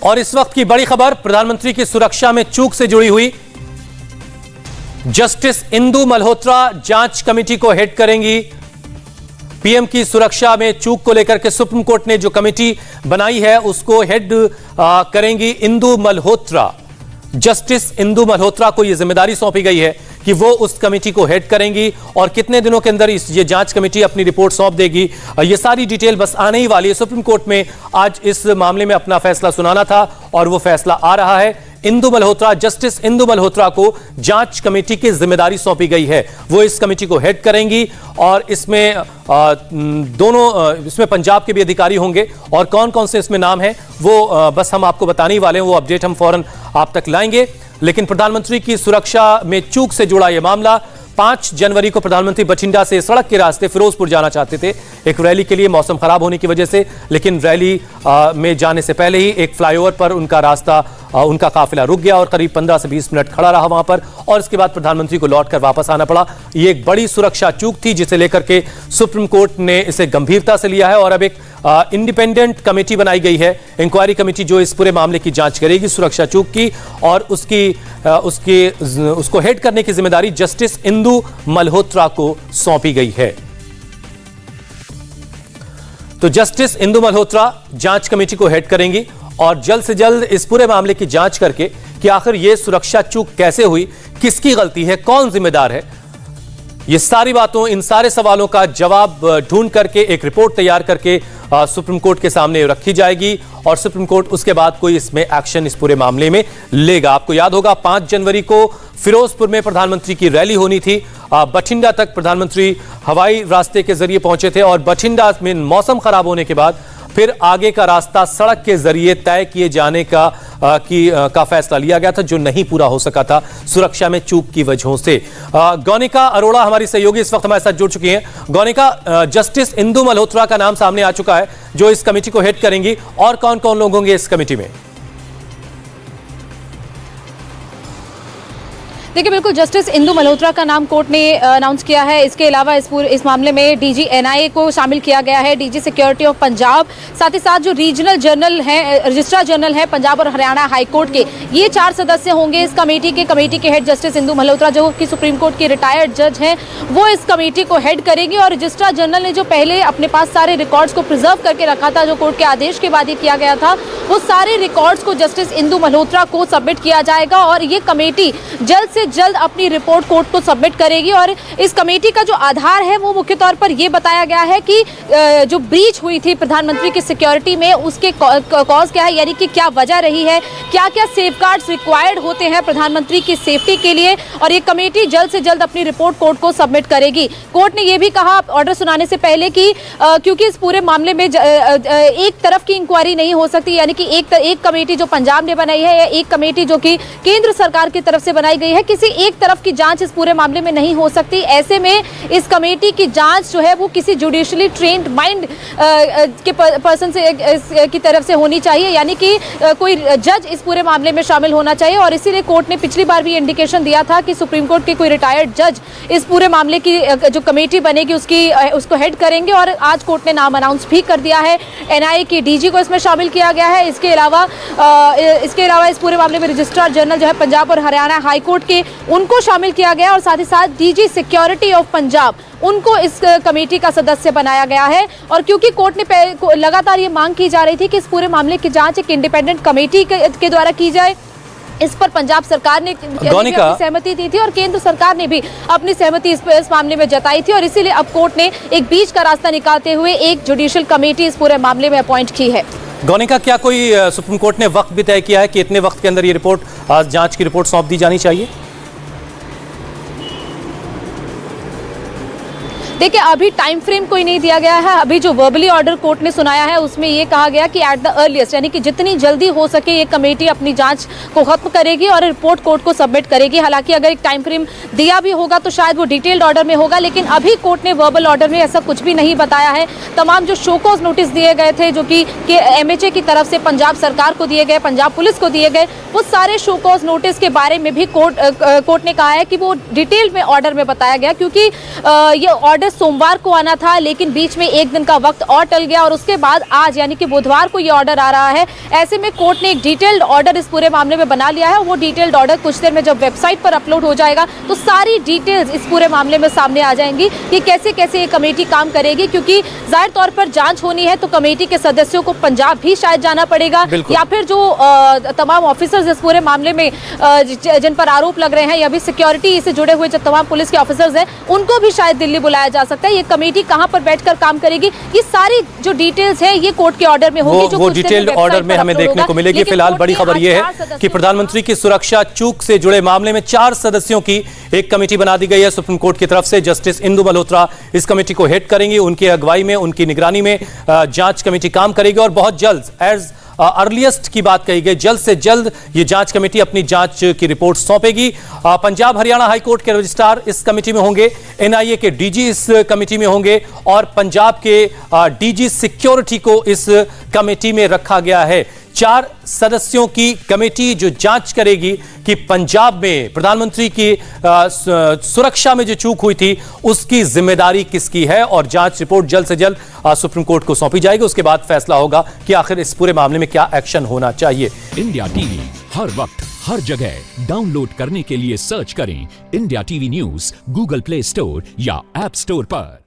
और इस वक्त की बड़ी खबर प्रधानमंत्री की सुरक्षा में चूक से जुड़ी हुई। जस्टिस इंदु मल्होत्रा जांच कमेटी को हेड करेंगी। पीएम की सुरक्षा में चूक को लेकर के सुप्रीम कोर्ट ने जो कमेटी बनाई है उसको हेड करेंगी इंदु मल्होत्रा। जस्टिस इंदु मल्होत्रा को यह जिम्मेदारी सौंपी गई है कि वो उस कमेटी को हेड करेंगी और कितने दिनों के अंदर ये जांच कमेटी अपनी रिपोर्ट सौंप देगी, ये सारी डिटेल बस आने ही वाली है। सुप्रीम कोर्ट में आज इस मामले में अपना फैसला सुनाना था और वो फैसला आ रहा है। इंदु मल्होत्रा, जस्टिस इंदु मल्होत्रा को जांच कमेटी की जिम्मेदारी सौंपी गई है। वो इस कमेटी को हेड करेंगी और इसमें इसमें पंजाब के भी अधिकारी होंगे और कौन कौन से इसमें नाम हैं वो बस हम आपको बताने ही वाले हैं। वो अपडेट हम फौरन आप तक लाएंगे। लेकिन प्रधानमंत्री की सुरक्षा में चूक से जुड़ा यह मामला, 5 जनवरी को प्रधानमंत्री बठिंडा से सड़क के रास्ते फिरोजपुर जाना चाहते थे एक रैली के लिए, मौसम खराब होने की वजह से। लेकिन रैली में जाने से पहले ही एक फ्लाईओवर पर उनका काफिला रुक गया और करीब 15 से 20 मिनट खड़ा रहा वहां पर और इसके बाद प्रधानमंत्री को लौटकर वापस आना पड़ा। ये एक बड़ी सुरक्षा चूक थी जिसे लेकर के सुप्रीम कोर्ट ने इसे गंभीरता से लिया है और अब एक इंडिपेंडेंट कमेटी बनाई गई है, इंक्वायरी कमेटी, जो इस पूरे मामले की जांच करेगी सुरक्षा चूक की, और उसको हेड करने की जिम्मेदारी जस्टिस इंदु मल्होत्रा को सौंपी गई है। तो जस्टिस इंदु मल्होत्रा जांच कमेटी को हेड करेंगी और जल्द से जल्द इस पूरे मामले की जांच करके कि आखिर यह सुरक्षा चूक कैसे हुई, किसकी गलती है, कौन जिम्मेदार है, ये सारी बातों, इन सारे सवालों का जवाब ढूंढ करके एक रिपोर्ट तैयार करके सुप्रीम कोर्ट के सामने रखी जाएगी और सुप्रीम कोर्ट उसके बाद कोई इसमें एक्शन इस पूरे मामले में लेगा। आपको याद होगा 5 जनवरी को फिरोजपुर में प्रधानमंत्री की रैली होनी थी। बठिंडा तक प्रधानमंत्री हवाई रास्ते के जरिए पहुंचे थे और बठिंडा में मौसम खराब होने के बाद फिर आगे का रास्ता सड़क के जरिए तय किए जाने का फैसला लिया गया था, जो नहीं पूरा हो सका था सुरक्षा में चूक की वजहों से। गौनिका अरोड़ा हमारी सहयोगी इस वक्त हमारे साथ जुड़ चुकी हैं। गौनिका, जस्टिस इंदु मल्होत्रा का नाम सामने आ चुका है जो इस कमेटी को हेड करेंगी, और कौन कौन लोग होंगे इस कमेटी में? देखिए, बिल्कुल जस्टिस इंदु मल्होत्रा का नाम कोर्ट ने अनाउंस किया है। इसके अलावा इस मामले में डीजी एनआईए को शामिल किया गया है, डीजी सिक्योरिटी ऑफ पंजाब, साथ ही साथ जो रीजनल जनरल हैं, रजिस्ट्रार जनरल हैं पंजाब और हरियाणा हाई कोर्ट के, ये 4 सदस्य होंगे इस कमेटी के हेड जस्टिस इंदु मल्होत्रा, जो कि सुप्रीम कोर्ट की रिटायर्ड जज हैं, वो इस कमेटी को हेड करेंगी। और रजिस्ट्रार जनरल ने जो पहले अपने पास सारे रिकॉर्ड्स को प्रिजर्व करके रखा था, जो कोर्ट के आदेश के बाद ही किया गया था, वो सारे रिकॉर्ड्स को जस्टिस इंदु मल्होत्रा को सबमिट किया जाएगा और ये कमेटी जल्द से जल्द अपनी रिपोर्ट कोर्ट को सबमिट करेगी। और इस कमेटी का जो आधार है वो मुख्य तौर पर ये बताया गया है कि जो ब्रीच हुई थी प्रधानमंत्री की सिक्योरिटी में, उसके कॉज क्या है, यानी कि क्या वजह रही है, क्या क्या सेफगार्ड्स रिक्वायर्ड होते हैं प्रधानमंत्री की सेफ्टी के लिए, और ये कमेटी जल्द से जल्द अपनी रिपोर्ट कोर्ट को सबमिट करेगी। कोर्ट ने यह भी कहा ऑर्डर सुनाने से पहले कि क्योंकि इस पूरे मामले में एक तरफ की इंक्वायरी नहीं हो सकती, यानी कि एक कमेटी जो पंजाब ने बनाई है या एक कमेटी जो कि केंद्र सरकार की तरफ से बनाई गई है, किसी एक तरफ की जांच इस पूरे मामले में नहीं हो सकती। ऐसे में इस कमेटी की जांच जो है वो किसी जुडिशियली ट्रेन्ड माइंड के पर्सन से की तरफ से होनी चाहिए, यानी कि कोई जज इस पूरे मामले में शामिल होना चाहिए। और इसीलिए कोर्ट ने पिछली बार भी इंडिकेशन दिया था कि सुप्रीम कोर्ट के कोई रिटायर्ड जज इस पूरे मामले की जो कमेटी बनेगी उसको हेड करेंगे और आज कोर्ट ने नाम अनाउंस भी कर दिया है। एनआईए की डीजी को इसमें शामिल किया गया है। इसके अलावा इस पूरे मामले में रजिस्ट्रार जनरल जो है पंजाब और हरियाणा हाई कोर्ट के, उनको शामिल किया गया और साथ ही साथ डीजी सिक्योरिटी ऑफ पंजाब, उनको इस कमेटी का सदस्य बनाया गया है। और क्योंकि कोर्ट ने लगातार ये मांग की जा रही थी कि इस पूरे मामले की जांच एक इंडिपेंडेंट कमेटी के द्वारा की जाए, इस पर पंजाब सरकार ने अपनी सहमति दी थी और केंद्र सरकार ने भी अपनी सहमति इस मामले में जताई थी, और इसीलिए अब कोर्ट ने एक बीच का रास्ता निकालते हुए एक जुडिशियल कमेटी इस पूरे मामले में अपॉइंट की है। गौनिका, क्या कोई सुप्रीम कोर्ट ने वक्त भी तय किया है कि इतने वक्त के अंदर ये रिपोर्ट, जांच की रिपोर्ट सौंप दी जानी चाहिए? देखिए, अभी टाइम फ्रेम कोई नहीं दिया गया है। अभी जो वर्बली ऑर्डर कोर्ट ने सुनाया है उसमें ये कहा गया कि एट द अर्लीस्ट, यानी कि जितनी जल्दी हो सके ये कमेटी अपनी जांच को खत्म करेगी और रिपोर्ट कोर्ट को सबमिट करेगी। हालांकि अगर एक टाइम फ्रेम दिया भी होगा तो शायद वो डिटेल्ड ऑर्डर में होगा, लेकिन अभी कोर्ट ने वर्बल ऑर्डर में ऐसा कुछ भी नहीं बताया है। तमाम जो शोकॉज नोटिस दिए गए थे, जो कि एमएचए की तरफ से पंजाब सरकार को दिए गए, पंजाब पुलिस को दिए गए, वो सारे शोकॉज नोटिस के बारे में भी कोर्ट ने कहा है कि वो डिटेल में ऑर्डर में बताया गया, क्योंकि ये ऑर्डर सोमवार को आना था, लेकिन बीच में एक दिन का वक्त और टल गया और उसके बाद आज यानी कि बुधवार को ये ऑर्डर आ रहा है। ऐसे में कोर्ट ने एक डिटेल्ड ऑर्डर इस पूरे मामले में बना लिया है। वो डिटेल्ड ऑर्डर कुछ देर में जब वेबसाइट पर अपलोड हो जाएगा तो सारी डिटेल्स इस पूरे मामले में सामने आ जाएंगी कि कैसे कैसे ये कमेटी काम करेगी, क्योंकि जाहिर तौर पर जांच होनी है तो कमेटी के सदस्यों को पंजाब भी शायद जाना पड़ेगा, या फिर जो तमाम ऑफिसर्स इस पूरे मामले में जिन पर आरोप लग रहे हैं या भी सिक्योरिटी से जुड़े हुए जो तमाम पुलिस के ऑफिसर्स हैं उनको भी शायद दिल्ली बुलाया जा सकता है। ये कमेटी कहां पर बैठकर काम करेगी, ये सारी जो डिटेल्स है ये कोर्ट के ऑर्डर में होगी, जो वो डिटेल्ड ऑर्डर में हमें देखने को मिलेगी। फिलहाल बड़ी खबर यह है कि प्रधानमंत्री की सुरक्षा चूक से जुड़े मामले में 4 सदस्यों की एक कमेटी बना दी गई है सुप्रीम कोर्ट की तरफ से। जस्टिस इंदु मल्होत्रा इस कमेटी को हेड करेंगी, उनकी अगुवाई में, उनकी निगरानी में जांच कमेटी काम करेगी और बहुत जल्द एज अर्लीस्ट की बात कही गई, जल्द से जल्द ये जांच कमेटी अपनी जांच की रिपोर्ट सौंपेगी। पंजाब हरियाणा हाईकोर्ट के रजिस्ट्रार इस कमेटी में होंगे, एनआईए के डीजी इस कमेटी में होंगे और पंजाब के डीजी सिक्योरिटी को इस कमेटी में रखा गया है। 4 सदस्यों की कमेटी जो जांच करेगी कि पंजाब में प्रधानमंत्री की सुरक्षा में जो चूक हुई थी उसकी जिम्मेदारी किसकी है और जांच रिपोर्ट जल्द से जल्द सुप्रीम कोर्ट को सौंपी जाएगी। उसके बाद फैसला होगा कि आखिर इस पूरे मामले में क्या एक्शन होना चाहिए। इंडिया टीवी हर वक्त हर जगह डाउनलोड करने के लिए सर्च करें India TV news Google play store या ऐप स्टोर पर।